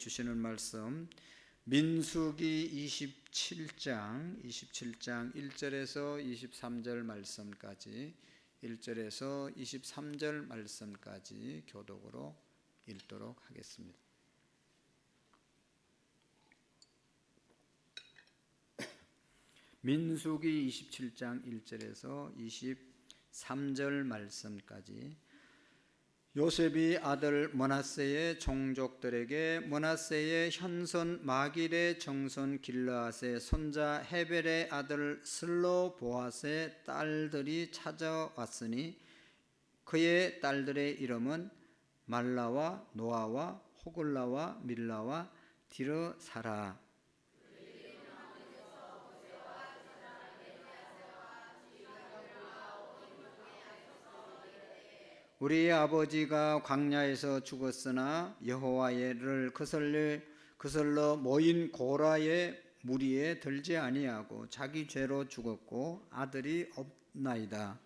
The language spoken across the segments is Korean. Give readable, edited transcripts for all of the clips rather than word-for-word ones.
주시는 말씀 민수기 27장 1절에서 23절 말씀까지 1절에서 23절 말씀까지 교독으로 읽도록 하겠습니다. 민수기 27장 1절에서 23절 말씀까지 요셉이 아들 므낫세의 종족들에게 므낫세의 현손 마길의 정손 길르앗의 손자 헤벨의 아들 슬로보앗의 딸들이 찾아왔으니 그의 딸들의 이름은 말라와 노아와 호글라와 밀라와 디르사라. 우리 아버지가 광야에서 죽었으나 여호와를 거슬러 모인 고라의 무리에 들지 아니하고 자기 죄로 죽었고 아들이 없나이다.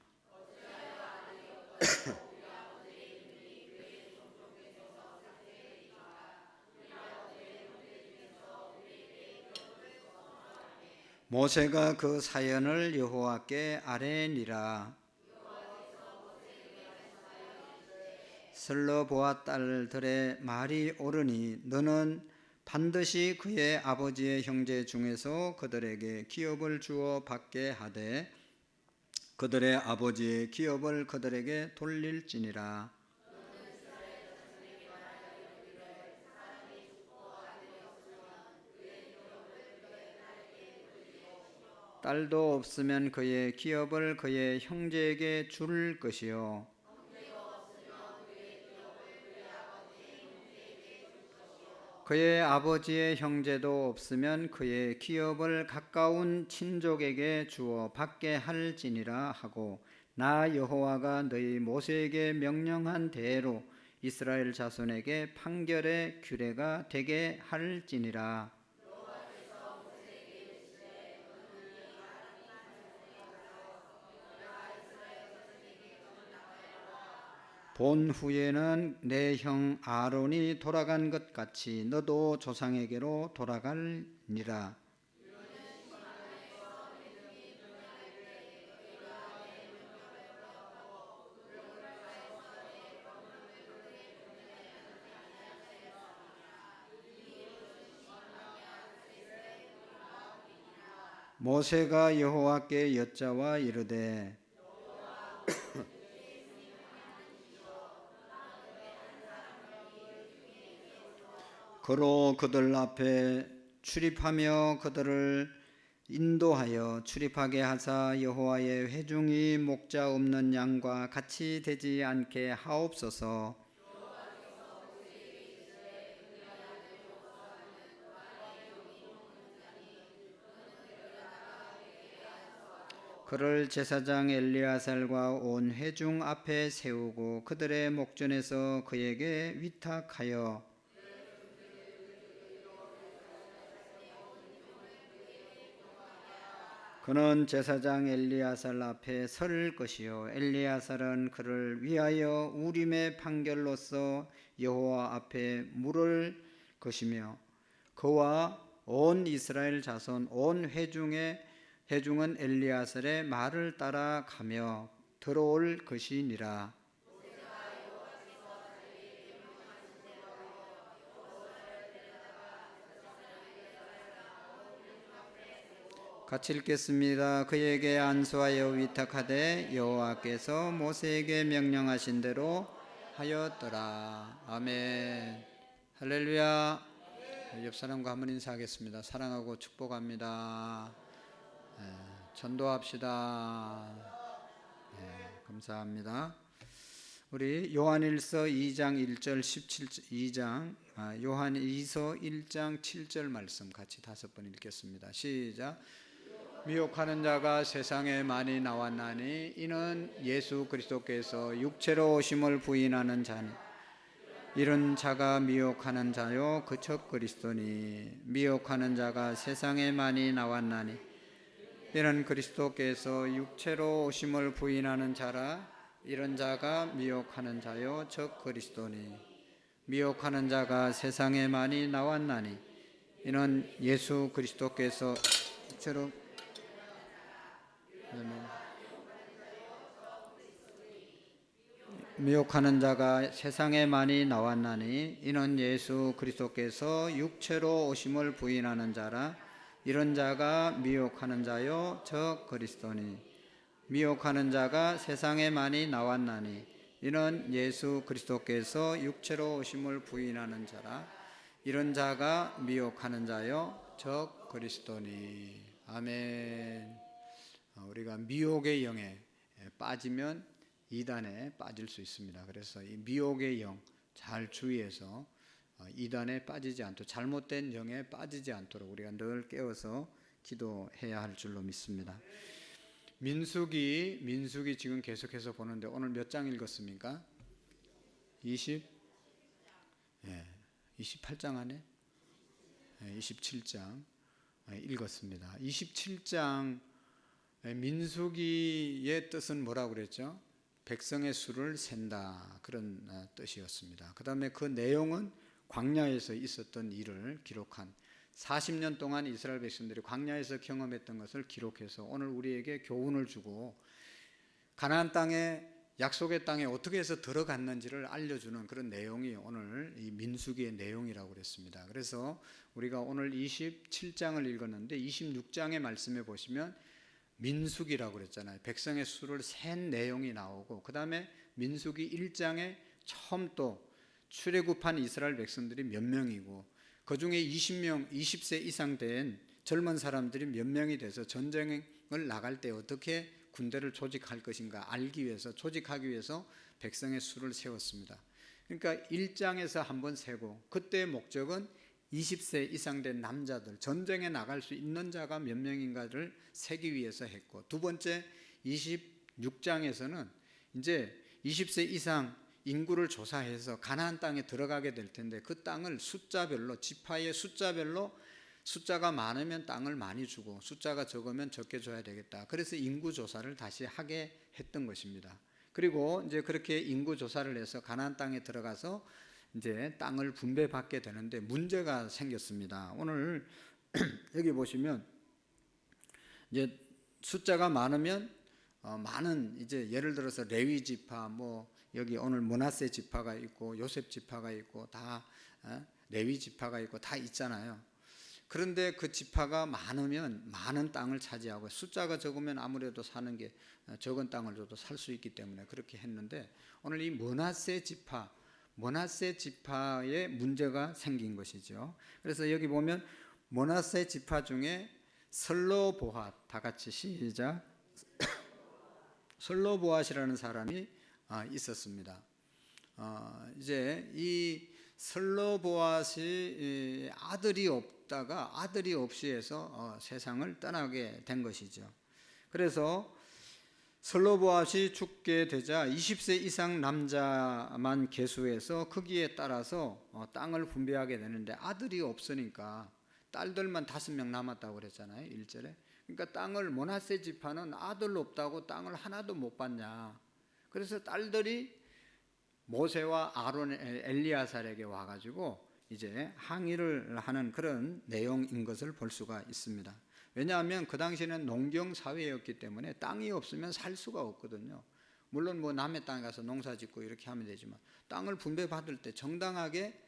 모세가 그 사연을 여호와께 아뢰니라. 슬로보앗 딸들의 말이 옳으니 너는 반드시 그의 아버지의 형제 중에서 그들에게 기업을 주어 받게 하되 그들의 아버지의 기업을 그들에게 돌릴지니라. 딸도 없으면 그의 기업을 그의 형제에게 줄 것이요 그의 아버지의 형제도 없으면 그의 기업을 가까운 친족에게 주어 받게 할지니라 하고 나 여호와가 너희 모세에게 명령한 대로 이스라엘 자손에게 판결의 규례가 되게 할지니라. 본 후에는 내 형 아론이 돌아간 것 같이 너도 조상에게로 돌아갈니라. 모세가 여호와께 여짜와 이르되 그로 그들 앞에 출입하며 그들을 인도하여 출입하게 하사 여호와의 회중이 목자 없는 양과 같이 되지 않게 하옵소서. 그를 제사장 엘리아살과 온 회중 앞에 세우고 그들의 목전에서 그에게 위탁하여 그는 제사장 엘리아살 앞에 설 것이요 엘리아살은 그를 위하여 우림의 판결로서 여호와 앞에 물을 것이며 그와 온 이스라엘 자손 온 회중은 엘리아살의 말을 따라 가며 들어올 것이니라. 같이 읽겠습니다. 그에게 안수하여 위탁하되 여호와께서 모세에게 명령하신 대로 하였더라. 아멘. 할렐루야. 옆 사람과 한번 인사하겠습니다. 사랑하고 축복합니다. 전도합시다. 감사합니다. 우리 요한일서 2장 1절 17 요한이서 1장 7절 말씀 같이 5번 읽겠습니다. 시작. 미혹하는 자가 세상에 많이 나왔나니 이는 예수 그리스도께서 육체로 오심을 부인하는 자니 이런 자가 미혹하는 자요 그 첫 그리스도니 미혹하는 자가 세상에 많이 나왔나니 이는 그리스도께서 육체로 오심을 부인하는 자라 이런 자가 미혹하는 자요 첫 그리스도니 미혹하는 자가 세상에 많이 나왔나니 이는 예수 그리스도께서 저로 미혹하는 자가 세상에 많이 나왔나니 이는 예수 그리스도께서 육체로 오심을 부인하는 자라. 이런 자가 미혹하는 자요 저 그리스도니. 미혹하는 자가 세상에 많이 나왔나니 이는 예수 그리스도께서 육체로 오심을 부인하는 자라. 이런 자가 미혹하는 자요 저 그리스도니. 아멘. 우리가 미혹의 영에 빠지면 이단에 빠질 수 있습니다. 그래서 이 미혹의 영 잘 주의해서 이단에 빠지지 않도록, 잘못된 영에 빠지지 않도록 우리가 늘 깨어서 기도해야 할 줄로 믿습니다. 민수기 지금 계속해서 보는데 오늘 몇 장 읽었습니까? 28장 안에 27장 읽었습니다. 27장 민수기의 뜻은 뭐라고 그랬죠? 백성의 수를 센다, 그런 뜻이었습니다. 그 다음에 그 내용은 광야에서 있었던 일을 기록한, 40년 동안 이스라엘 백성들이 광야에서 경험했던 것을 기록해서 오늘 우리에게 교훈을 주고 가나안 땅에, 약속의 땅에 어떻게 해서 들어갔는지를 알려주는 그런 내용이 오늘 이 민수기의 내용이라고 그랬습니다. 그래서 우리가 오늘 27장을 읽었는데 26장의 말씀에 보시면 민수기라고 그랬잖아요. 백성의 수를 센 내용이 나오고, 그 다음에 민수기 1장에 처음 또 출애굽한 이스라엘 백성들이 몇 명이고, 그 중에 20세 이상 된 젊은 사람들이 몇 명이 돼서 전쟁을 나갈 때 어떻게 군대를 조직할 것인가 알기 위해서, 조직하기 위해서 백성의 수를 세웠습니다. 그러니까 1장에서 한번 세고, 그때의 목적은 20세 이상 된 남자들, 전쟁에 나갈 수 있는 자가 몇 명인가를 세기 위해서 했고, 두 번째 26장에서는 이제 20세 이상 인구를 조사해서 가나안 땅에 들어가게 될 텐데 그 땅을 숫자별로, 지파의 숫자별로, 숫자가 많으면 땅을 많이 주고 숫자가 적으면 적게 줘야 되겠다. 그래서 인구 조사를 다시 하게 했던 것입니다. 그리고 이제 그렇게 인구 조사를 해서 가나안 땅에 들어가서 이제 땅을 분배받게 되는데 문제가 생겼습니다. 오늘 여기 보시면 이제 숫자가 많으면 많은, 이제 예를 들어서 레위 지파, 뭐 여기 오늘 므낫세 지파가 있고 요셉 지파가 있고 다 레위 지파가 있고 다 있잖아요. 그런데 그 지파가 많으면 많은 땅을 차지하고, 숫자가 적으면 아무래도 사는 게 적은 땅을 줘도 살 수 있기 때문에 그렇게 했는데, 오늘 이 므낫세 지파에 문제가 생긴 것이죠. 그래서 여기 보면 므낫세 지파 중에 슬로보핫, 다 같이 시작. 슬로보핫이라는 사람이 있었습니다. 이제 이 슬로보핫이 아들이 없다가 아들이 없이 해서 세상을 떠나게 된 것이죠. 그래서 슬로보핫이 죽게 되자 20세 이상 남자만 계수해서 크기에 따라서 땅을 분배하게 되는데, 아들이 없으니까 딸들만 5명 남았다고 그랬잖아요, 1절에. 그러니까 땅을, 므낫세 지파는 아들 없다고 땅을 하나도 못 받냐. 그래서 딸들이 모세와 아론, 엘리야살에게 와가지고 이제 항의를 하는 그런 내용인 것을 볼 수가 있습니다. 왜냐하면 그 당시에는 농경 사회였기 때문에 땅이 없으면 살 수가 없거든요. 물론 뭐 남의 땅에 가서 농사 짓고 이렇게 하면 되지만 땅을 분배받을 때 정당하게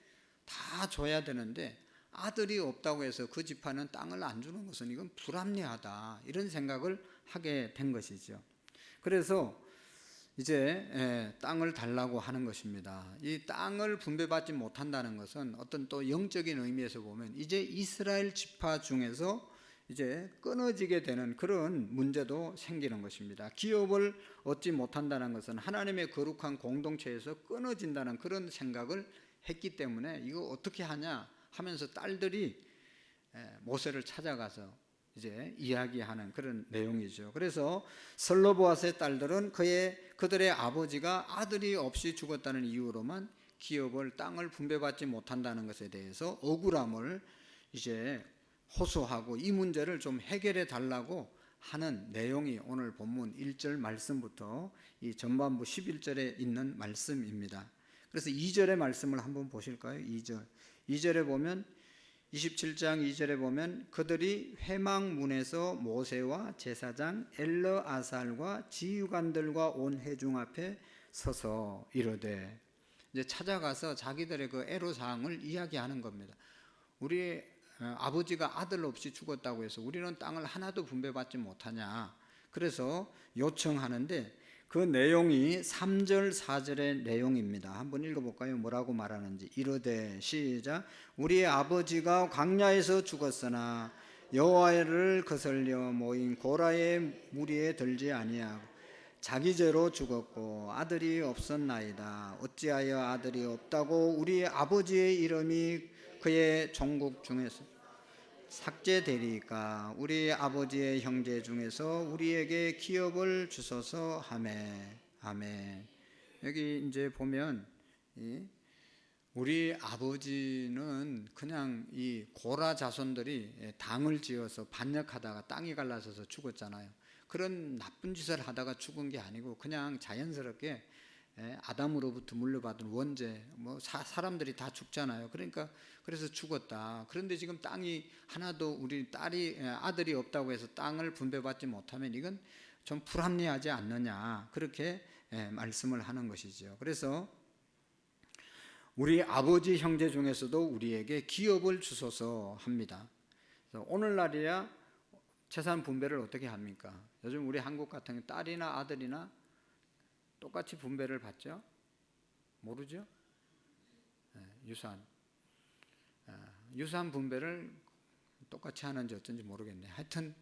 다 줘야 되는데, 아들이 없다고 해서 그 지파는 땅을 안 주는 것은 이건 불합리하다, 이런 생각을 하게 된 것이죠. 그래서 이제 땅을 달라고 하는 것입니다. 이 땅을 분배받지 못한다는 것은 어떤 또 영적인 의미에서 보면 이제 이스라엘 지파 중에서 이제 끊어지게 되는 그런 문제도 생기는 것입니다. 기업을 얻지 못한다는 것은 하나님의 거룩한 공동체에서 끊어진다는 그런 생각을 했기 때문에 이거 어떻게 하냐 하면서 딸들이 모세를 찾아가서 이제 이야기하는 그런 내용이죠. 그래서 슬로보핫의 딸들은 그들의 아버지가 아들이 없이 죽었다는 이유로만 기업을, 땅을 분배받지 못한다는 것에 대해서 억울함을 이제 호소하고 이 문제를 좀 해결해 달라고 하는 내용이 오늘 본문 1절 말씀부터 이 전반부 11절에 있는 말씀입니다. 그래서 2절의 말씀을 한번 보실까요? 2절에 보면 27장 2절에 보면 그들이 회막문에서 모세와 제사장 엘르아살과 지휘관들과 온 회중 앞에 서서 이르되, 이제 찾아가서 자기들의 그 애로사항을 이야기하는 겁니다. 우리 아버지가 아들 없이 죽었다고 해서 우리는 땅을 하나도 분배받지 못하냐, 그래서 요청하는데 그 내용이 3절 4절의 내용입니다. 한번 읽어볼까요? 뭐라고 말하는지. 이르되, 시작. 우리의 아버지가 광야에서 죽었으나 여호와를 거슬려 모인 고라의 무리에 들지 아니하고 자기 죄로 죽었고 아들이 없었나이다. 어찌하여 아들이 없다고 우리 아버지의 이름이 그의 종국 중에서 삭제되리까? 우리 아버지의 형제 중에서 우리에게 기업을 주소서 하매. 아멘. 여기 이제 보면 우리 아버지는 그냥 이 고라 자손들이 당을 지어서 반역하다가 땅이 갈라져서 죽었잖아요. 그런 나쁜 짓을 하다가 죽은 게 아니고 그냥 자연스럽게 아담으로부터 물려받은 원죄, 뭐 사람들이 다 죽잖아요. 그러니까 그래서 죽었다. 그런데 지금 땅이 하나도 우리 아들이 없다고 해서 땅을 분배받지 못하면 이건 좀 불합리하지 않느냐, 그렇게 말씀을 하는 것이죠. 그래서 우리 아버지 형제 중에서도 우리에게 기업을 주소서 합니다. 그래서 오늘날이야 재산 분배를 어떻게 합니까? 요즘 우리 한국 같은 경우 딸이나 아들이나 똑같이 분배를 받죠? 모르죠? 유산 분배를 똑같이 하는지 어쩐지 모르겠네. 하여튼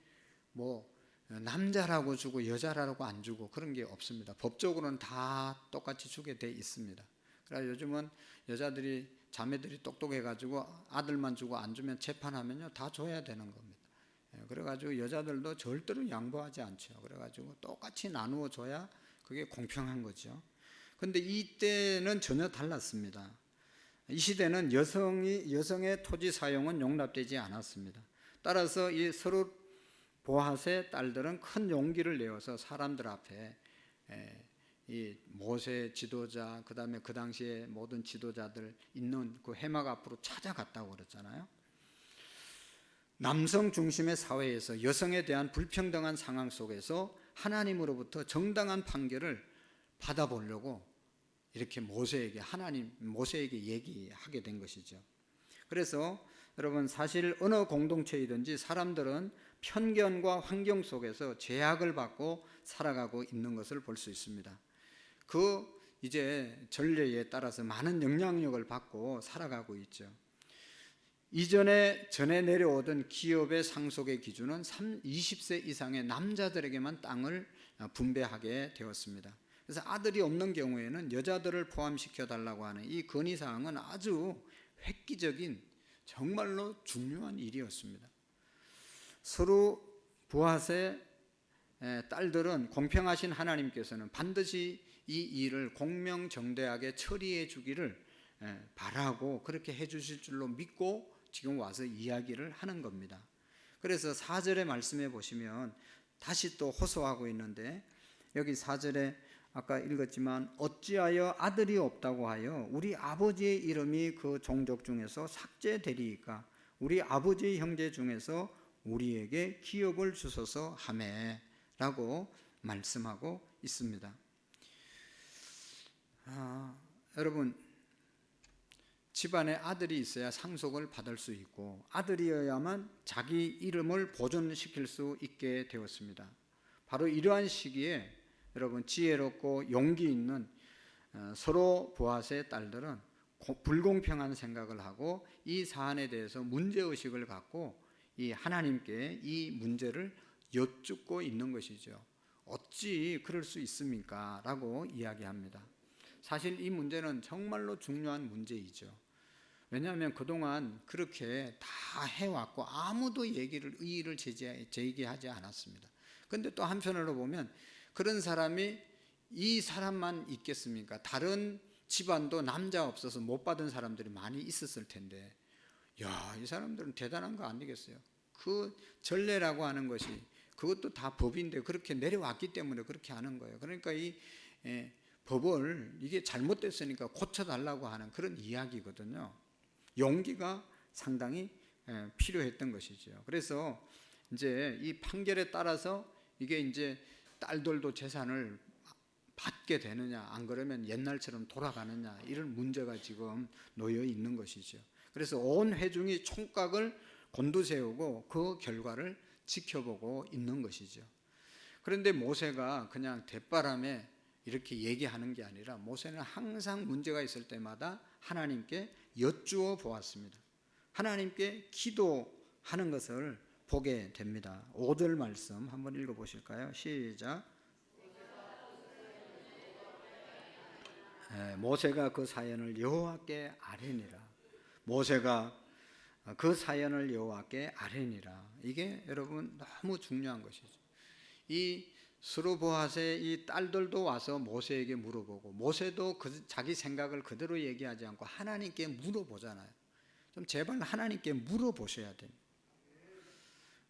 뭐 남자라고 주고 여자라고 안 주고 그런 게 없습니다. 법적으로는 다 똑같이 주게 돼 있습니다. 그래서 요즘은 여자들이 자매들이 똑똑해가지고 아들만 주고 안 주면 재판하면요 다 줘야 되는 겁니다. 그래가지고 여자들도 절대로 양보하지 않죠. 그래가지고 똑같이 나누어 줘야 그게 공평한 거죠. 그런데 이때는 전혀 달랐습니다. 이 시대는 여성의 토지 사용은 용납되지 않았습니다. 따라서 이 서로 보핫의 딸들은 큰 용기를 내어서 사람들 앞에 이 모세 지도자, 그 다음에 그 당시에 모든 지도자들 있는 그 회막 앞으로 찾아갔다고 그랬잖아요. 남성 중심의 사회에서 여성에 대한 불평등한 상황 속에서 하나님으로부터 정당한 판결을 받아보려고 이렇게 모세에게 얘기하게 된 것이죠. 그래서 여러분, 사실 어느 공동체이든지 사람들은 편견과 환경 속에서 제약을 받고 살아가고 있는 것을 볼 수 있습니다. 이제 전례에 따라서 많은 영향력을 받고 살아가고 있죠. 전에 내려오던 기업의 상속의 기준은 20세 이상의 남자들에게만 땅을 분배하게 되었습니다. 그래서 아들이 없는 경우에는 여자들을 포함시켜 달라고 하는 이 건의사항은 아주 획기적인 정말로 중요한 일이었습니다. 서로 보핫의 딸들은 공평하신 하나님께서는 반드시 이 일을 공명정대하게 처리해 주기를 바라고 그렇게 해 주실 줄로 믿고 지금 와서 이야기를 하는 겁니다. 그래서 4절의 말씀에 보시면 다시 또 호소하고 있는데, 여기 4절에 아까 읽었지만 어찌하여 아들이 없다고 하여 우리 아버지의 이름이 그 종족 중에서 삭제되리이까? 우리 아버지의 형제 중에서 우리에게 기업을 주소서 하매 라고 말씀하고 있습니다. 여러분, 집안에 아들이 있어야 상속을 받을 수 있고 아들이어야만 자기 이름을 보존시킬 수 있게 되었습니다. 바로 이러한 시기에 여러분, 지혜롭고 용기 있는 서로 보핫의 딸들은 불공평한 생각을 하고 이 사안에 대해서 문제의식을 갖고 이 하나님께 이 문제를 여쭙고 있는 것이죠. 어찌 그럴 수 있습니까? 라고 이야기합니다. 사실 이 문제는 정말로 중요한 문제이죠. 왜냐하면 그동안 그렇게 다 해왔고 아무도 이의를 제기하지 않았습니다. 그런데 또 한편으로 보면 그런 사람이 이 사람만 있겠습니까? 다른 집안도 남자 없어서 못 받은 사람들이 많이 있었을 텐데, 이 사람들은 대단한 거 아니겠어요? 그 전례라고 하는 것이 그것도 다 법인데 그렇게 내려왔기 때문에 그렇게 하는 거예요. 그러니까 이 법을 이게 잘못됐으니까 고쳐달라고 하는 그런 이야기거든요. 용기가 상당히 필요했던 것이죠. 그래서 이제 이 판결에 따라서 이게 이제 딸들도 재산을 받게 되느냐, 안 그러면 옛날처럼 돌아가느냐, 이런 문제가 지금 놓여 있는 것이죠. 그래서 온 회중이 총각을 곤두세우고 그 결과를 지켜보고 있는 것이죠. 그런데 모세가 그냥 대바람에 이렇게 얘기하는 게 아니라 모세는 항상 문제가 있을 때마다 하나님께 여쭈어 보았습니다. 하나님께 기도하는 것을 보게 됩니다. 5절 말씀 한번 읽어보실까요? 시작. 모세가 그 사연을 여호와께 아뢰니라. 모세가 그 사연을 여호와께 아뢰니라. 이게 여러분 너무 중요한 것이죠. 이 스로보앗의 이 딸들도 와서 모세에게 물어보고, 모세도 자기 생각을 그대로 얘기하지 않고 하나님께 물어보잖아요. 좀 제발 하나님께 물어보셔야 됩니다.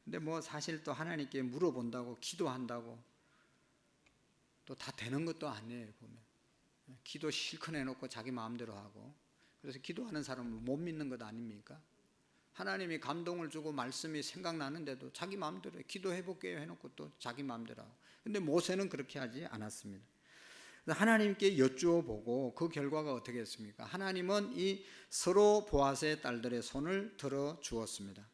근데 뭐 사실 또 하나님께 물어본다고 기도한다고 또 다 되는 것도 아니에요. 보면 기도 실컷 해놓고 자기 마음대로 하고, 그래서 기도하는 사람은 못 믿는 것 아닙니까? 하나님이 감동을 주고 말씀이 생각나는데도 자기 마음대로 기도해볼게요 해놓고 또 자기 마음대로 하고. 근데 모세는 그렇게 하지 않았습니다. 하나님께 여쭈어 보고 그 결과가 어떻게 했습니까? 하나님은 이 스로보앗의 딸들의 손을 들어 주었습니다.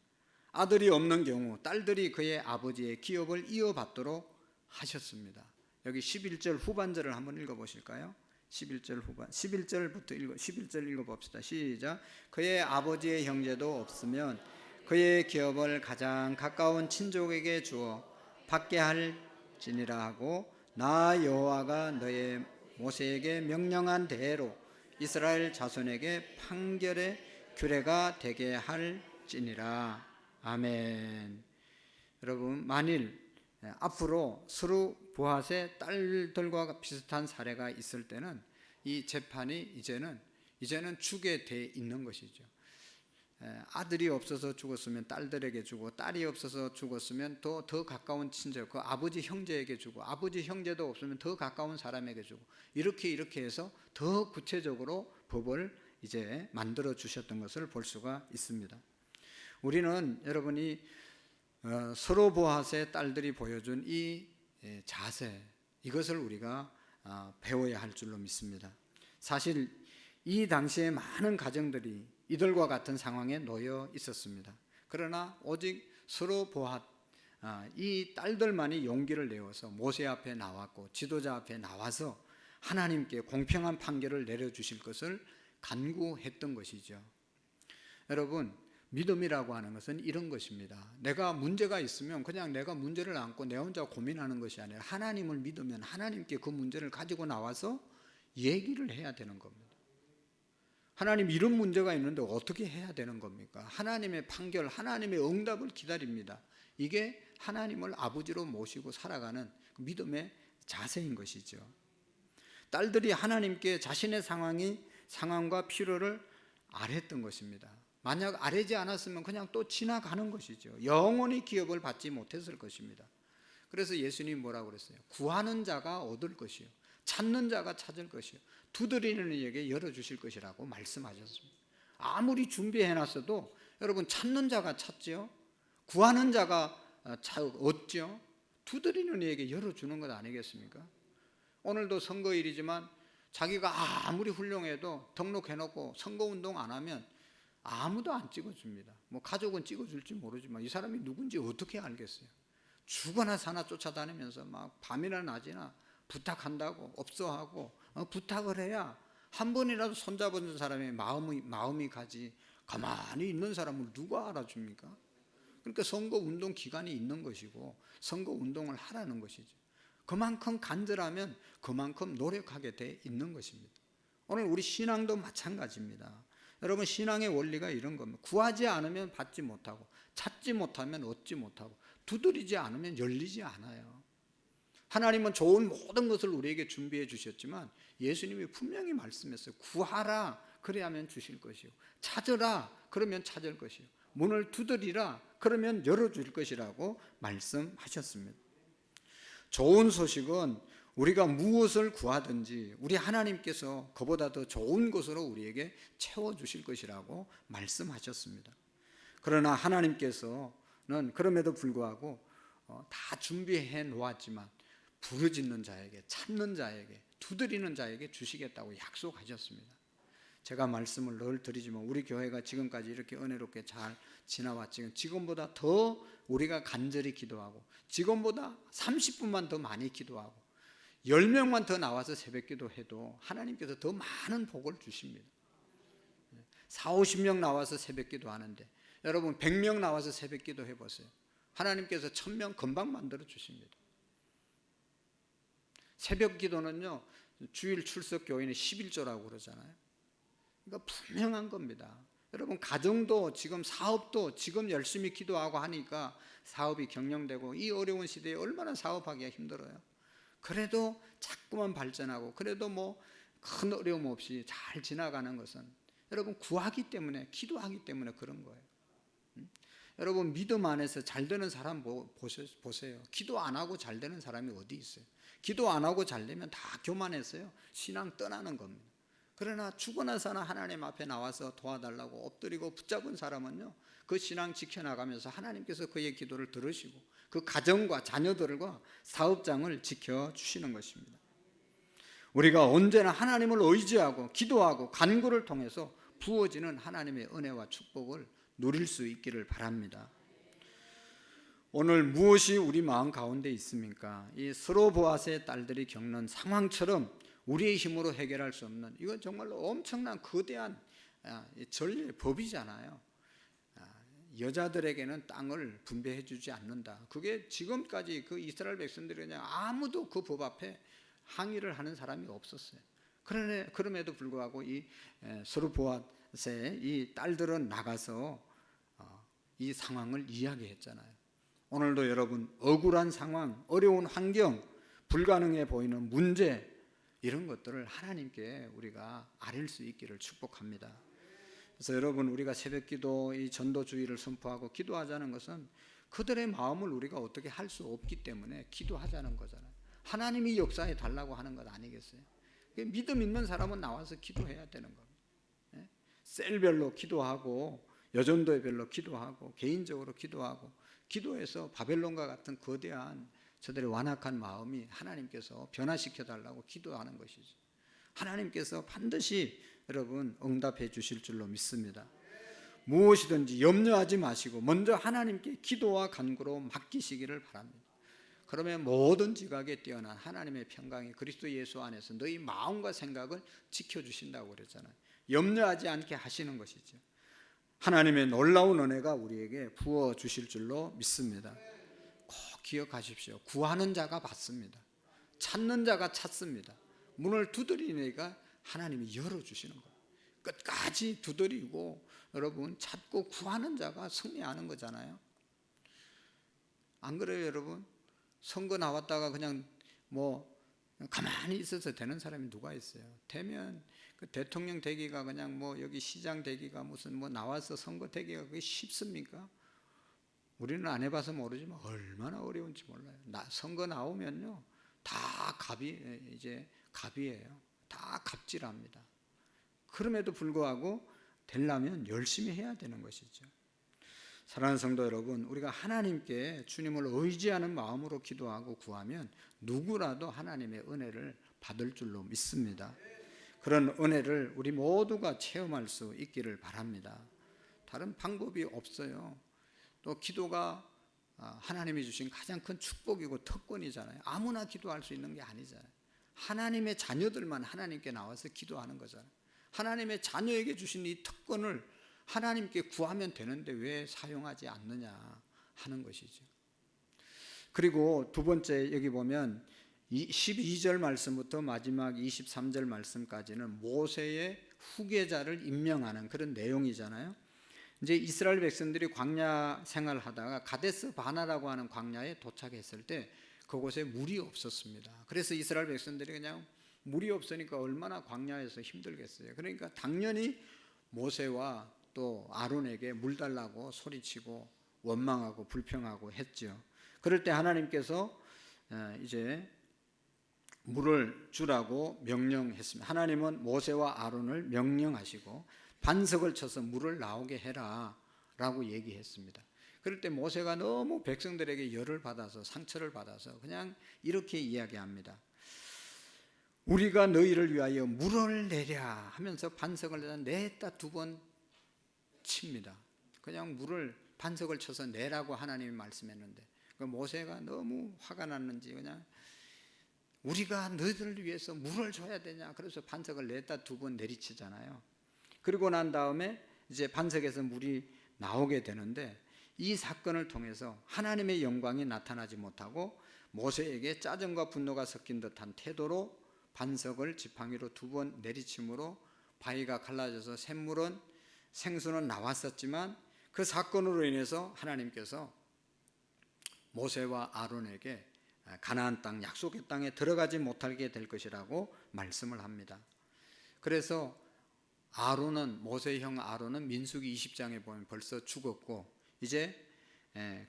아들이 없는 경우 딸들이 그의 아버지의 기업을 이어받도록 하셨습니다. 여기 11절 후반절을 한번 읽어보실까요? 11절 후반, 11절 읽어봅시다. 시작. 그의 아버지의 형제도 없으면 그의 기업을 가장 가까운 친족에게 주어 받게 할지니라 하고, 나 여호와가 너의 모세에게 명령한 대로 이스라엘 자손에게 판결의 규례가 되게 할지니라. 아멘. 여러분, 만일 앞으로 스루보앗의 딸들과 비슷한 사례가 있을 때는 이 재판이 이제는 주게 돼 있는 것이죠. 아들이 없어서 죽었으면 딸들에게 주고, 딸이 없어서 죽었으면 더 가까운 친척, 그 아버지 형제에게 주고, 아버지 형제도 없으면 더 가까운 사람에게 주고, 이렇게 해서 더 구체적으로 법을 이제 만들어 주셨던 것을 볼 수가 있습니다. 우리는 여러분이 스로보앗의 딸들이 보여준 이 자세, 이것을 우리가 배워야 할 줄로 믿습니다. 사실 이 당시에 많은 가정들이 이들과 같은 상황에 놓여 있었습니다. 그러나 오직 스로보앗 이 딸들만이 용기를 내어서 모세 앞에 나왔고 지도자 앞에 나와서 하나님께 공평한 판결을 내려주실 것을 간구했던 것이죠. 여러분, 믿음이라고 하는 것은 이런 것입니다. 내가 문제가 있으면 그냥 내가 문제를 안고 내 혼자 고민하는 것이 아니라 하나님을 믿으면 하나님께 그 문제를 가지고 나와서 얘기를 해야 되는 겁니다. 하나님, 이런 문제가 있는데 어떻게 해야 되는 겁니까? 하나님의 판결, 하나님의 응답을 기다립니다. 이게 하나님을 아버지로 모시고 살아가는 믿음의 자세인 것이죠. 딸들이 하나님께 자신의 상황과 필요를 아뢰었던 것입니다. 만약 아뢰지 않았으면 그냥 또 지나가는 것이죠. 영원히 기업을 받지 못했을 것입니다. 그래서 예수님이 뭐라고 그랬어요? 구하는 자가 얻을 것이요, 찾는 자가 찾을 것이요, 두드리는 이에게 열어주실 것이라고 말씀하셨습니다. 아무리 준비해놨어도 여러분, 찾는 자가 찾죠, 구하는 자가 얻죠, 두드리는 이에게 열어주는 것 아니겠습니까? 오늘도 선거일이지만 자기가 아무리 훌륭해도 등록해놓고 선거운동 안 하면 아무도 안 찍어줍니다. 뭐 가족은 찍어줄지 모르지만 이 사람이 누군지 어떻게 알겠어요? 죽어나 사나 쫓아다니면서 막 밤이나 낮이나 부탁한다고 업소하고 부탁을 해야 한 번이라도 손잡은 사람의 마음이 가지, 가만히 있는 사람을 누가 알아줍니까? 그러니까 선거운동 기간이 있는 것이고 선거운동을 하라는 것이죠. 그만큼 간절하면 그만큼 노력하게 돼 있는 것입니다. 오늘 우리 신앙도 마찬가지입니다. 여러분, 신앙의 원리가 이런 겁니다. 구하지 않으면 받지 못하고, 찾지 못하면 얻지 못하고, 두드리지 않으면 열리지 않아요. 하나님은 좋은 모든 것을 우리에게 준비해 주셨지만 예수님이 분명히 말씀했어요. 구하라, 그래야만 주실 것이요, 찾으라, 그러면 찾을 것이요, 문을 두드리라, 그러면 열어줄 것이라고 말씀하셨습니다. 좋은 소식은 우리가 무엇을 구하든지 우리 하나님께서 그보다 더 좋은 것으로 우리에게 채워주실 것이라고 말씀하셨습니다. 그러나 하나님께서는 그럼에도 불구하고 다 준비해 놓았지만 부르짖는 자에게, 찾는 자에게, 두드리는 자에게 주시겠다고 약속하셨습니다. 제가 말씀을 늘 드리지만 우리 교회가 지금까지 이렇게 은혜롭게 잘 지나왔지만 지금보다 더 우리가 간절히 기도하고 지금보다 30분만 더 많이 기도하고 10명만 더 나와서 새벽 기도해도 하나님께서 더 많은 복을 주십니다. 4, 50명 나와서 새벽 기도하는데 여러분 100명 나와서 새벽 기도 해보세요. 하나님께서 1000명 금방 만들어 주십니다. 새벽 기도는요, 주일 출석 교인의 11조라고 그러잖아요. 그러니까 분명한 겁니다. 여러분 가정도 지금 사업도 지금 열심히 기도하고 하니까 사업이 경영되고 이 어려운 시대에 얼마나 사업하기가 힘들어요. 그래도 자꾸만 발전하고 그래도 뭐 큰 어려움 없이 잘 지나가는 것은 여러분 구하기 때문에, 기도하기 때문에 그런 거예요. 여러분 믿음 안에서 잘 되는 사람 보세요. 기도 안 하고 잘 되는 사람이 어디 있어요? 기도 안 하고 잘 되면 다 교만해서요 신앙 떠나는 겁니다. 그러나 죽어나 사나 하나님 앞에 나와서 도와달라고 엎드리고 붙잡은 사람은요 그 신앙 지켜나가면서 하나님께서 그의 기도를 들으시고 그 가정과 자녀들과 사업장을 지켜주시는 것입니다. 우리가 언제나 하나님을 의지하고 기도하고 간구를 통해서 부어지는 하나님의 은혜와 축복을 누릴 수 있기를 바랍니다. 오늘 무엇이 우리 마음 가운데 있습니까? 이 스로보앗의 딸들이 겪는 상황처럼 우리의 힘으로 해결할 수 없는, 이건 정말로 엄청난 거대한 전례 법이잖아요. 여자들에게는 땅을 분배해 주지 않는다. 그게 지금까지 그 이스라엘 백성들이 그냥 아무도 그 법 앞에 항의를 하는 사람이 없었어요. 그럼에도 불구하고 이 스로보앗의 이 딸들은 나가서 이 상황을 이야기했잖아요. 오늘도 여러분 억울한 상황, 어려운 환경, 불가능해 보이는 문제, 이런 것들을 하나님께 우리가 아릴 수 있기를 축복합니다. 그래서 여러분 우리가 새벽기도, 이 전도주의를 선포하고 기도하자는 것은 그들의 마음을 우리가 어떻게 할 수 없기 때문에 기도하자는 거잖아요. 하나님이 역사해 달라고 하는 것 아니겠어요? 믿음 있는 사람은 나와서 기도해야 되는 겁니다. 셀별로 기도하고 여전도별로 기도하고 개인적으로 기도하고 기도해서 바벨론과 같은 거대한 저들의 완악한 마음이 하나님께서 변화시켜 달라고 기도하는 것이죠. 하나님께서 반드시 여러분 응답해 주실 줄로 믿습니다. 무엇이든지 염려하지 마시고 먼저 하나님께 기도와 간구로 맡기시기를 바랍니다. 그러면 모든 지각에 뛰어난 하나님의 평강이 그리스도 예수 안에서 너희 마음과 생각을 지켜주신다고 그랬잖아요. 염려하지 않게 하시는 것이죠. 하나님의 놀라운 은혜가 우리에게 부어주실 줄로 믿습니다. 꼭 기억하십시오. 구하는 자가 받습니다. 찾는 자가 찾습니다. 문을 두드리니까 하나님이 열어주시는 거예요. 끝까지 두드리고 여러분 찾고 구하는 자가 승리하는 거잖아요. 안 그래요 여러분? 선거 나왔다가 그냥 뭐 가만히 있어서 되는 사람이 누가 있어요? 되면 그 대통령 되기가 그냥 뭐 여기 시장 되기가 무슨 뭐 나와서 선거 되기가 그게 쉽습니까? 우리는 안 해봐서 모르지만 얼마나 어려운지 몰라요. 선거 나오면요 다 이제 갑이에요. 다 갑질합니다. 그럼에도 불구하고 되려면 열심히 해야 되는 것이죠. 사랑하는 성도 여러분, 우리가 하나님께 주님을 의지하는 마음으로 기도하고 구하면 누구라도 하나님의 은혜를 받을 줄로 믿습니다. 그런 은혜를 우리 모두가 체험할 수 있기를 바랍니다. 다른 방법이 없어요. 또 기도가 하나님이 주신 가장 큰 축복이고 특권이잖아요. 아무나 기도할 수 있는 게 아니잖아요. 하나님의 자녀들만 하나님께 나와서 기도하는 거잖아요. 하나님의 자녀에게 주신 이 특권을 하나님께 구하면 되는데 왜 사용하지 않느냐 하는 것이죠. 그리고 두 번째 여기 보면 12절 말씀부터 마지막 23절 말씀까지는 모세의 후계자를 임명하는 그런 내용이잖아요. 이제 이스라엘 백성들이 광야 생활하다가 가데스 바나라고 하는 광야에 도착했을 때 그곳에 물이 없었습니다. 그래서 이스라엘 백성들이 그냥 물이 없으니까 얼마나 광야에서 힘들겠어요. 그러니까 당연히 모세와 또 아론에게 물 달라고 소리치고 원망하고 불평하고 했죠. 그럴 때 하나님께서 이제 물을 주라고 명령했습니다. 하나님은 모세와 아론을 명령하시고 반석을 쳐서 물을 나오게 해라 라고 얘기했습니다. 그럴 때 모세가 너무 백성들에게 열을 받아서 상처를 받아서 그냥 이렇게 이야기합니다. 우리가 너희를 위하여 물을 내랴 하면서 반석을 냈다 2번 칩니다. 그냥 물을 반석을 쳐서 내라고 하나님이 말씀했는데 그 모세가 너무 화가 났는지 그냥 우리가 너희들을 위해서 물을 줘야 되냐 그래서 반석을 냈다 2번 내리치잖아요. 그리고 난 다음에 이제 반석에서 물이 나오게 되는데 이 사건을 통해서 하나님의 영광이 나타나지 못하고 모세에게 짜증과 분노가 섞인 듯한 태도로 반석을 지팡이로 2번 내리침으로 바위가 갈라져서 생수는 나왔었지만 그 사건으로 인해서 하나님께서 모세와 아론에게 가나안 땅 약속의 땅에 들어가지 못하게 될 것이라고 말씀을 합니다. 그래서 모세의 형 아론은 민수기 20장에 보면 벌써 죽었고 이제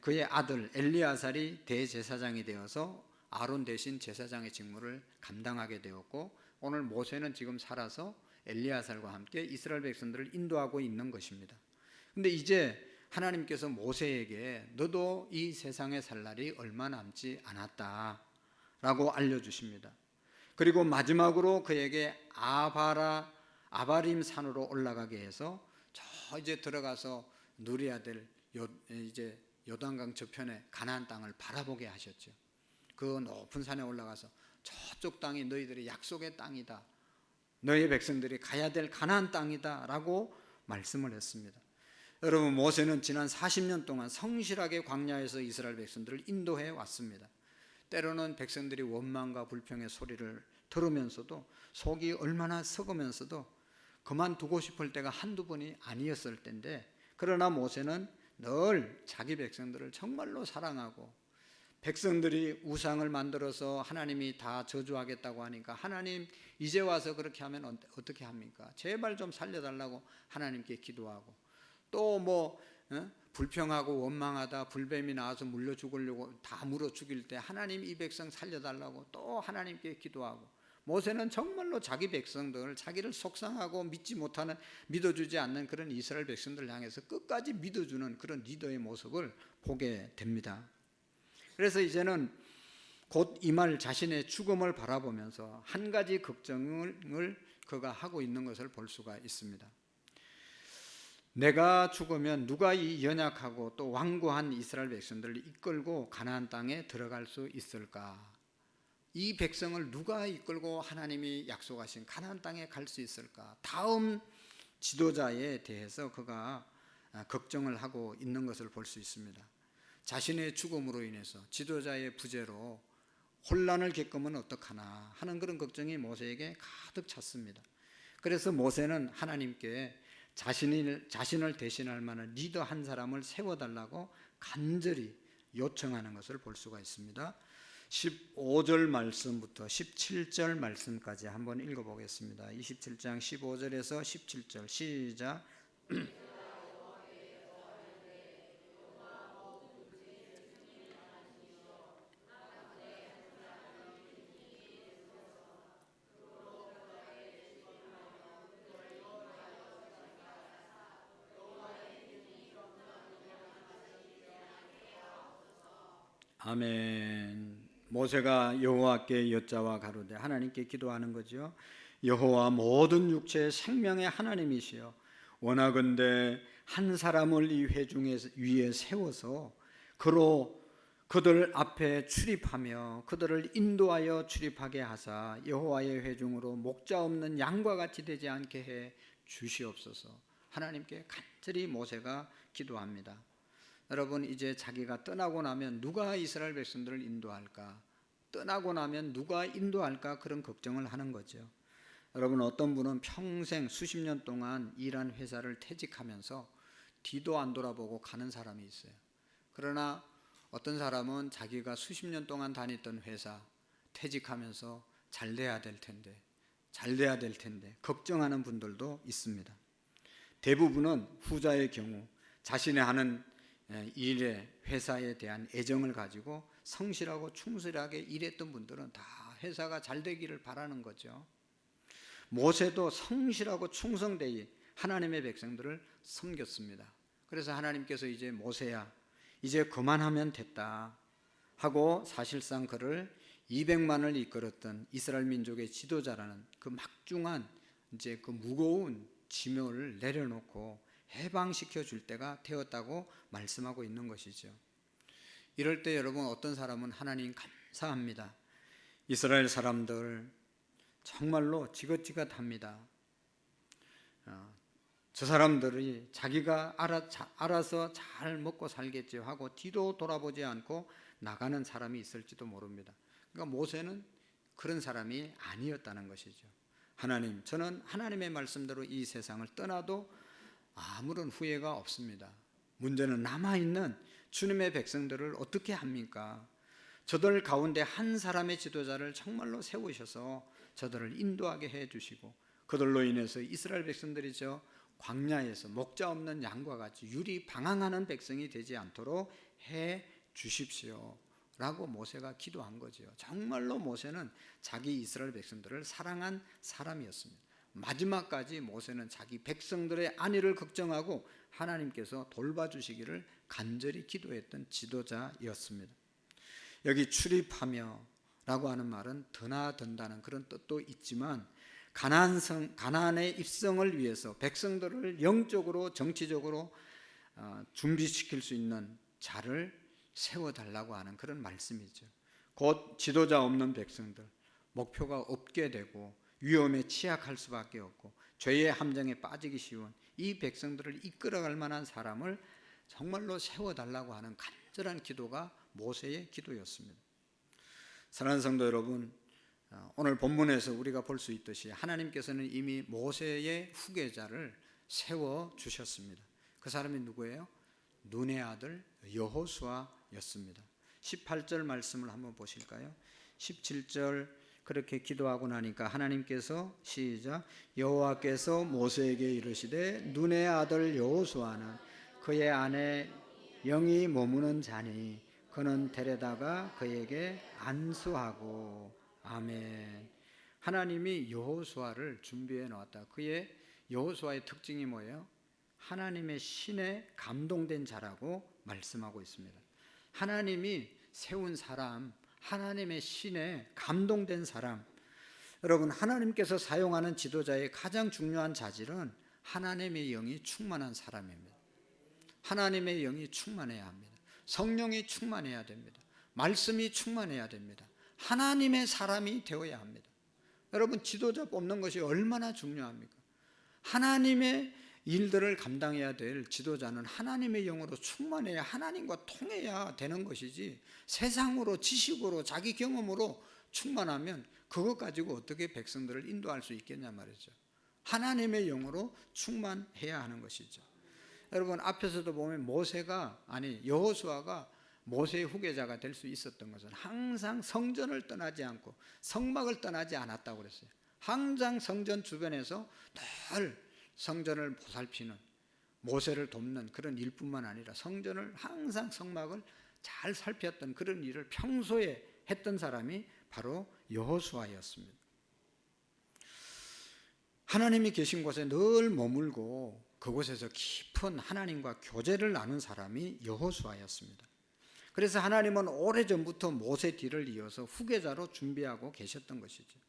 그의 아들 엘리아살이 대제사장이 되어서 아론 대신 제사장의 직무를 감당하게 되었고 오늘 모세는 지금 살아서 엘리아살과 함께 이스라엘 백성들을 인도하고 있는 것입니다. 근데 이제 하나님께서 모세에게 너도 이 세상에 살 날이 얼마 남지 않았다라고 알려주십니다. 그리고 마지막으로 그에게 아바림 산으로 올라가게 해서 저 이제 들어가서 누려야 될 이제 요단강 저편에 가나안 땅을 바라보게 하셨죠. 그 높은 산에 올라가서 저쪽 땅이 너희들의 약속의 땅이다. 너희 백성들이 가야 될 가나안 땅이다 라고 말씀을 했습니다. 여러분 모세는 지난 40년 동안 성실하게 광야에서 이스라엘 백성들을 인도해 왔습니다. 때로는 백성들이 원망과 불평의 소리를 들으면서도 속이 얼마나 썩으면서도 그만두고 싶을 때가 한두 번이 아니었을 텐데 그러나 모세는 늘 자기 백성들을 정말로 사랑하고 백성들이 우상을 만들어서 하나님이 다 저주하겠다고 하니까 하나님 이제 와서 그렇게 하면 어떻게 합니까? 제발 좀 살려달라고 하나님께 기도하고 또 불평하고 원망하다 불뱀이 나와서 물려 죽으려고 다 물어 죽일 때 하나님 이 백성 살려달라고 또 하나님께 기도하고 모세는 정말로 자기 백성들 자기를 속상하고 믿어주지 않는 그런 이스라엘 백성들을 향해서 끝까지 믿어주는 그런 리더의 모습을 보게 됩니다. 그래서 이제는 곧 임할 자신의 죽음을 바라보면서 한 가지 걱정을 그가 하고 있는 것을 볼 수가 있습니다. 내가 죽으면 누가 이 연약하고 또 완고한 이스라엘 백성들을 이끌고 가나안 땅에 들어갈 수 있을까? 이 백성을 누가 이끌고 하나님이 약속하신 가나안 땅에 갈 수 있을까? 다음 지도자에 대해서 그가 걱정을 하고 있는 것을 볼 수 있습니다. 자신의 죽음으로 인해서 지도자의 부재로 혼란을 겪으면 어떡하나 하는 그런 걱정이 모세에게 가득 찼습니다. 그래서 모세는 하나님께 자신을 대신할 만한 리더 한 사람을 세워달라고 간절히 요청하는 것을 볼 수가 있습니다. 15절 말씀부터 17절 말씀까지 한번 읽어보겠습니다. 27장 15절에서 17절 시작. 아멘. 모세가 여호와께 여짜와 가로되 하나님께 기도하는 거죠. 여호와 모든 육체의 생명의 하나님이시여 원하건대 한 사람을 이 회중에 위에 세워서 그들 앞에 출입하며 그들을 인도하여 출입하게 하사 여호와의 회중으로 목자 없는 양과 같이 되지 않게 해 주시옵소서. 하나님께 간절히 모세가 기도합니다. 여러분 이제 자기가 떠나고 나면 누가 이스라엘 백성들을 인도할까? 떠나고 나면 누가 인도할까? 그런 걱정을 하는 거죠. 여러분 어떤 분은 평생 수십 년 동안 일한 회사를 퇴직하면서 뒤도 안 돌아보고 가는 사람이 있어요. 그러나 어떤 사람은 자기가 수십 년 동안 다녔던 회사 퇴직하면서 잘 돼야 될 텐데 걱정하는 분들도 있습니다. 대부분은 후자의 경우 자신의 하는 일에 회사에 대한 애정을 가지고 성실하고 충실하게 일했던 분들은 다 회사가 잘 되기를 바라는 거죠. 모세도 성실하고 충성되이 하나님의 백성들을 섬겼습니다. 그래서 하나님께서 이제 모세야, 이제 그만하면 됐다 하고 사실상 그를 200만을 이끌었던 이스라엘 민족의 지도자라는 그 막중한 이제 그 무거운 지명을 내려놓고 해방시켜 줄 때가 되었다고 말씀하고 있는 것이죠. 이럴 때 여러분, 어떤 사람은 하나님 감사합니다. 이스라엘 사람들 정말로 지긋지긋합니다. 저 사람들이 자기가 알아서 잘 먹고 살겠지 하고 뒤도 돌아보지 않고 나가는 사람이 있을지도 모릅니다. 그러니까 모세는 그런 사람이 아니었다는 것이죠. 하나님, 저는 하나님의 말씀대로 이 세상을 떠나도 아무런 후회가 없습니다. 문제는 남아있는 주님의 백성들을 어떻게 합니까? 저들 가운데 한 사람의 지도자를 정말로 세우셔서 저들을 인도하게 해주시고, 그들로 인해서 이스라엘 백성들이 저 광야에서 목자 없는 양과 같이 유리방황하는 백성이 되지 않도록 해 주십시오 라고 모세가 기도한 거죠. 정말로 모세는 자기 이스라엘 백성들을 사랑한 사람이었습니다. 마지막까지 모세는 자기 백성들의 안위를 걱정하고 하나님께서 돌봐주시기를 간절히 기도했던 지도자였습니다. 여기 출입하며 라고 하는 말은 드나든다는 그런 뜻도 있지만, 가나안의 입성을 위해서 백성들을 영적으로 정치적으로 준비시킬 수 있는 자를 세워달라고 하는 그런 말씀이죠. 곧 지도자 없는 백성들, 목표가 없게 되고 위험에 취약할 수밖에 없고 죄의 함정에 빠지기 쉬운 이 백성들을 이끌어갈 만한 사람을 정말로 세워달라고 하는 간절한 기도가 모세의 기도였습니다. 사랑하는 성도 여러분, 오늘 본문에서 우리가 볼 수 있듯이 하나님께서는 이미 모세의 후계자를 세워주셨습니다. 그 사람이 누구예요? 눈의 아들 여호수아였습니다. 18절 말씀을 한번 보실까요? 17절 그렇게 기도하고 나니까 하나님께서 시작, 여호와께서 모세에게 이르시되 눈의 아들 여호수아는 그의 아내 영이 머무는 자니 그는 데려다가 그에게 안수하고. 아멘. 하나님이 여호수아를 준비해 놓았다. 그의 여호수아의 특징이 뭐예요? 하나님의 신에 감동된 자라고 말씀하고 있습니다. 하나님이 세운 사람, 하나님의 신에 감동된 사람. 여러분, 하나님께서 사용하는 지도자의 가장 중요한 자질은 하나님의 영이 충만한 사람입니다. 하나님의 영이 충만해야 합니다. 성령이 충만해야 됩니다. 말씀이 충만해야 됩니다. 하나님의 사람이 되어야 합니다. 여러분, 지도자 뽑는 것이 얼마나 중요합니까? 하나님의 일들을 감당해야 될 지도자는 하나님의 영으로 충만해야, 하나님과 통해야 되는 것이지, 세상으로, 지식으로, 자기 경험으로 충만하면 그것 가지고 어떻게 백성들을 인도할 수 있겠냐 말이죠. 하나님의 영으로 충만해야 하는 것이죠. 여러분, 앞에서도 보면 여호수아가 모세의 후계자가 될 수 있었던 것은 항상 성전을 떠나지 않고 성막을 떠나지 않았다고 그랬어요. 항상 성전 주변에서 늘 성전을 보살피는, 모세를 돕는 그런 일뿐만 아니라 성전을 항상, 성막을 잘 살폈던 그런 일을 평소에 했던 사람이 바로 여호수아였습니다. 하나님이 계신 곳에 늘 머물고 그곳에서 깊은 하나님과 교제를 나눈 사람이 여호수아였습니다. 그래서 하나님은 오래전부터 모세 뒤를 이어서 후계자로 준비하고 계셨던 것이죠.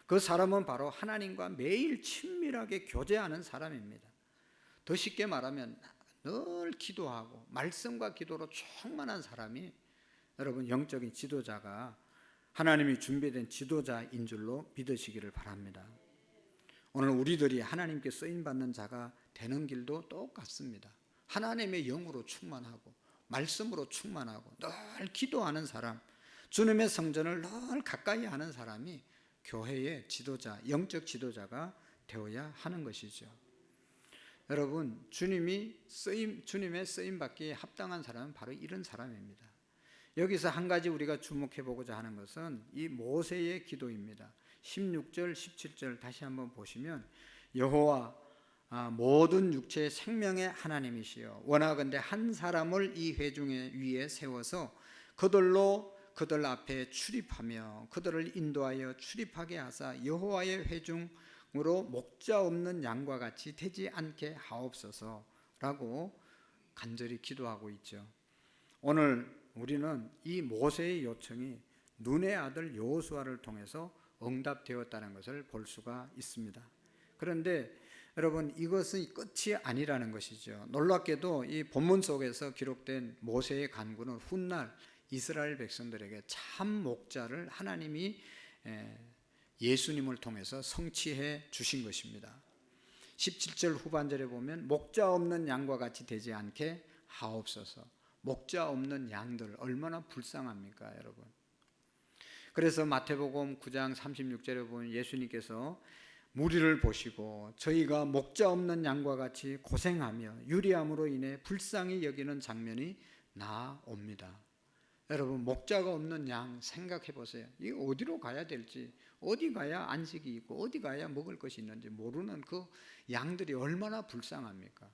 그 사람은 바로 하나님과 매일 친밀하게 교제하는 사람입니다. 더 쉽게 말하면 늘 기도하고 말씀과 기도로 충만한 사람이, 여러분, 영적인 지도자가 하나님이 준비된 지도자인 줄로 믿으시기를 바랍니다. 오늘 우리들이 하나님께 쓰임받는 자가 되는 길도 똑같습니다. 하나님의 영으로 충만하고 말씀으로 충만하고 늘 기도하는 사람, 주님의 성전을 늘 가까이 하는 사람이 교회의 지도자, 영적 지도자가 되어야 하는 것이죠. 여러분, 주님의 쓰임받기에 합당한 사람은 바로 이런 사람입니다. 여기서 한 가지 우리가 주목해 보고자 하는 것은 이 모세의 기도입니다. 16절, 17절 다시 한번 보시면, 여호와 모든 육체의 생명의 하나님이시여 원하건대 한 사람을 이 회중의 위에 세워서 그들로 그들 앞에 출입하며 그들을 인도하여 출입하게 하사 여호와의 회중으로 목자 없는 양과 같이 되지 않게 하옵소서라고 간절히 기도하고 있죠. 오늘 우리는 이 모세의 요청이 눈의 아들 여호수아를 통해서 응답되었다는 것을 볼 수가 있습니다. 그런데 여러분, 이것은 끝이 아니라는 것이죠. 놀랍게도 이 본문 속에서 기록된 모세의 간구는 훗날 이스라엘 백성들에게 참 목자를 하나님이 예수님을 통해서 성취해 주신 것입니다. 17절 후반절에 보면 목자 없는 양과 같이 되지 않게 하옵소서. 목자 없는 양들 얼마나 불쌍합니까, 여러분? 그래서 마태복음 9장 36절에 보면 예수님께서 무리를 보시고 저희가 목자 없는 양과 같이 고생하며 유리함으로 인해 불쌍히 여기는 장면이 나옵니다. 여러분, 목자가 없는 양 생각해 보세요. 이 어디로 가야 될지, 어디 가야 안식이 있고 어디 가야 먹을 것이 있는지 모르는 그 양들이 얼마나 불쌍합니까?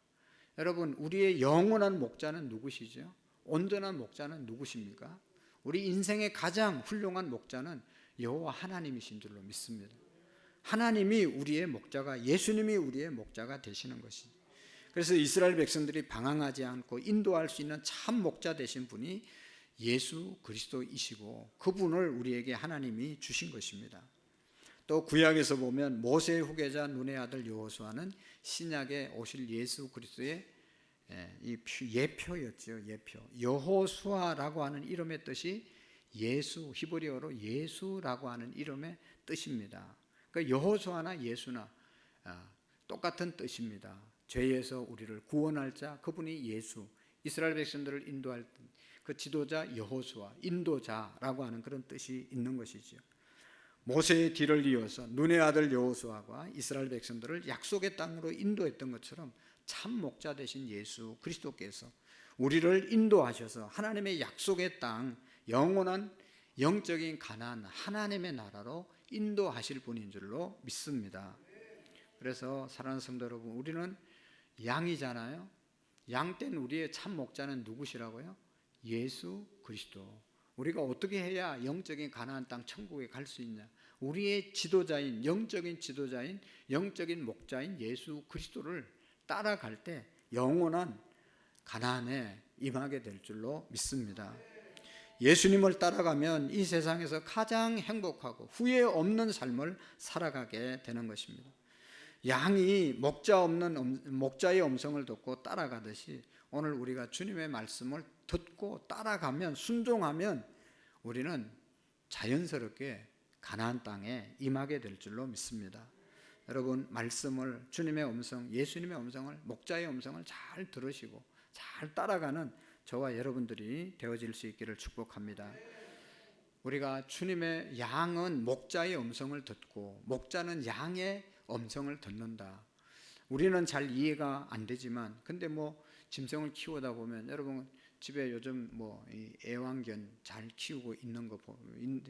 여러분, 우리의 영원한 목자는 누구시죠? 온전한 목자는 누구십니까? 우리 인생의 가장 훌륭한 목자는 여호와 하나님이신 줄로 믿습니다. 하나님이 우리의 목자가, 예수님이 우리의 목자가 되시는 것이죠. 그래서 이스라엘 백성들이 방황하지 않고 인도할 수 있는 참 목자 되신 분이 예수 그리스도이시고 그분을 우리에게 하나님이 주신 것입니다. 또 구약에서 보면 모세의 후계자 눈의 아들 여호수아는 신약에 오실 예수 그리스도의 예표였죠. 예표. 여호수아라고 하는 이름의 뜻이 예수, 히브리어로 예수라고 하는 이름의 뜻입니다. 그러니까 여호수아나 예수나 똑같은 뜻입니다. 죄에서 우리를 구원할 자, 그분이 예수, 이스라엘 백성들을 인도할 그 지도자 여호수아, 인도자라고 하는 그런 뜻이 있는 것이죠. 모세의 뒤를 이어서 눈의 아들 여호수아가 이스라엘 백성들을 약속의 땅으로 인도했던 것처럼 참 목자 되신 예수 그리스도께서 우리를 인도하셔서 하나님의 약속의 땅, 영원한 영적인 가나안, 하나님의 나라로 인도하실 분인 줄로 믿습니다. 그래서 사랑하는 성도 여러분, 우리는 양이잖아요. 양된 우리의 참 목자는 누구시라고요? 예수 그리스도. 우리가 어떻게 해야 영적인 가나안 땅 천국에 갈 수 있냐? 우리의 지도자인, 영적인 지도자인, 영적인 목자인 예수 그리스도를 따라갈 때 영원한 가나안에 임하게 될 줄로 믿습니다. 예수님을 따라가면 이 세상에서 가장 행복하고 후회 없는 삶을 살아가게 되는 것입니다. 양이 목자의 음성을 듣고 따라가듯이 오늘 우리가 주님의 말씀을 듣고 따라가면, 순종하면 우리는 자연스럽게 가나안 땅에 임하게 될 줄로 믿습니다. 여러분, 말씀을, 주님의 음성, 예수님의 음성을, 목자의 음성을 잘 들으시고 잘 따라가는 저와 여러분들이 되어질 수 있기를 축복합니다. 우리가 주님의 양은 목자의 음성을 듣고 목자는 양의 음성을 듣는다. 우리는 잘 이해가 안 되지만, 근데 짐승을 키우다 보면 여러분 집에 요즘 이 애완견 잘 키우고 있는 거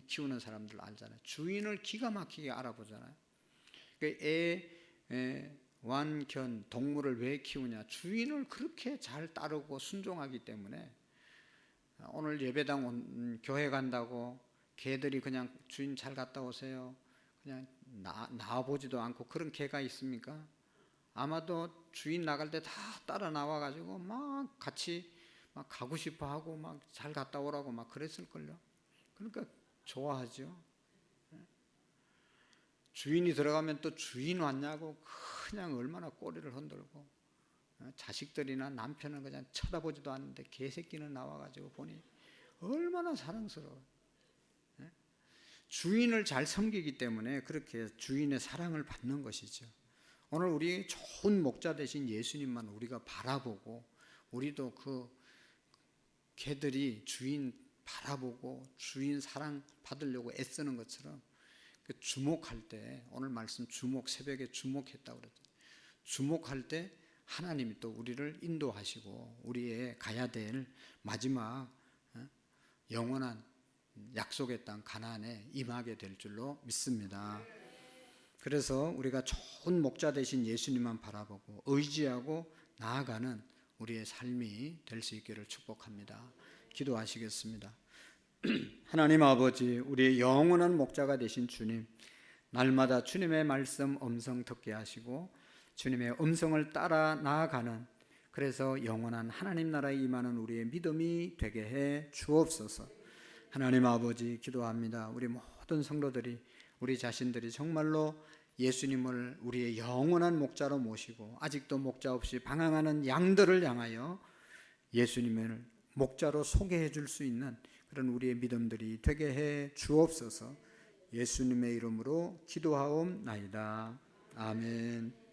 키우는 사람들 알잖아요. 주인을 기가 막히게 알아보잖아요. 애완견 동물을 왜 키우냐? 주인을 그렇게 잘 따르고 순종하기 때문에. 오늘 예배당 교회 간다고 개들이 그냥 주인 잘 갔다 오세요, 그냥 나와보지도 않고 그런 개가 있습니까? 아마도 주인 나갈 때 다 따라 나와가지고 막 같이 막 가고 싶어 하고 막 잘 갔다 오라고 막 그랬을걸요. 그러니까 좋아하죠. 주인이 들어가면 또 주인 왔냐고 그냥 얼마나 꼬리를 흔들고, 자식들이나 남편은 그냥 쳐다보지도 않는데 개새끼는 나와가지고 보니 얼마나 사랑스러워요. 주인을 잘 섬기기 때문에 그렇게 주인의 사랑을 받는 것이죠. 오늘 우리 좋은 목자 되신 예수님만 우리가 바라보고, 우리도 그 개들이 주인 바라보고 주인 사랑 받으려고 애쓰는 것처럼 그 주목할 때, 오늘 말씀 주목, 새벽에 주목했다고 그랬잖아요. 주목할 때 하나님이 또 우리를 인도하시고 우리의 가야 될 마지막 영원한 약속의 땅 가나안에 임하게 될 줄로 믿습니다. 그래서 우리가 좋은 목자 되신 예수님만 바라보고 의지하고 나아가는 우리의 삶이 될 수 있기를 축복합니다. 기도하시겠습니다. 하나님 아버지, 우리의 영원한 목자가 되신 주님, 날마다 주님의 말씀 음성 듣게 하시고 주님의 음성을 따라 나아가는, 그래서 영원한 하나님 나라에 임하는 우리의 믿음이 되게 해 주옵소서. 하나님 아버지, 기도합니다. 우리 모든 성도들이, 우리 자신들이 정말로 예수님을 우리의 영원한 목자로 모시고 아직도 목자 없이 방황하는 양들을 향하여 예수님을 목자로 소개해 줄 수 있는 그런 우리의 믿음들이 되게 해 주옵소서. 예수님의 이름으로 기도하옵나이다. 아멘.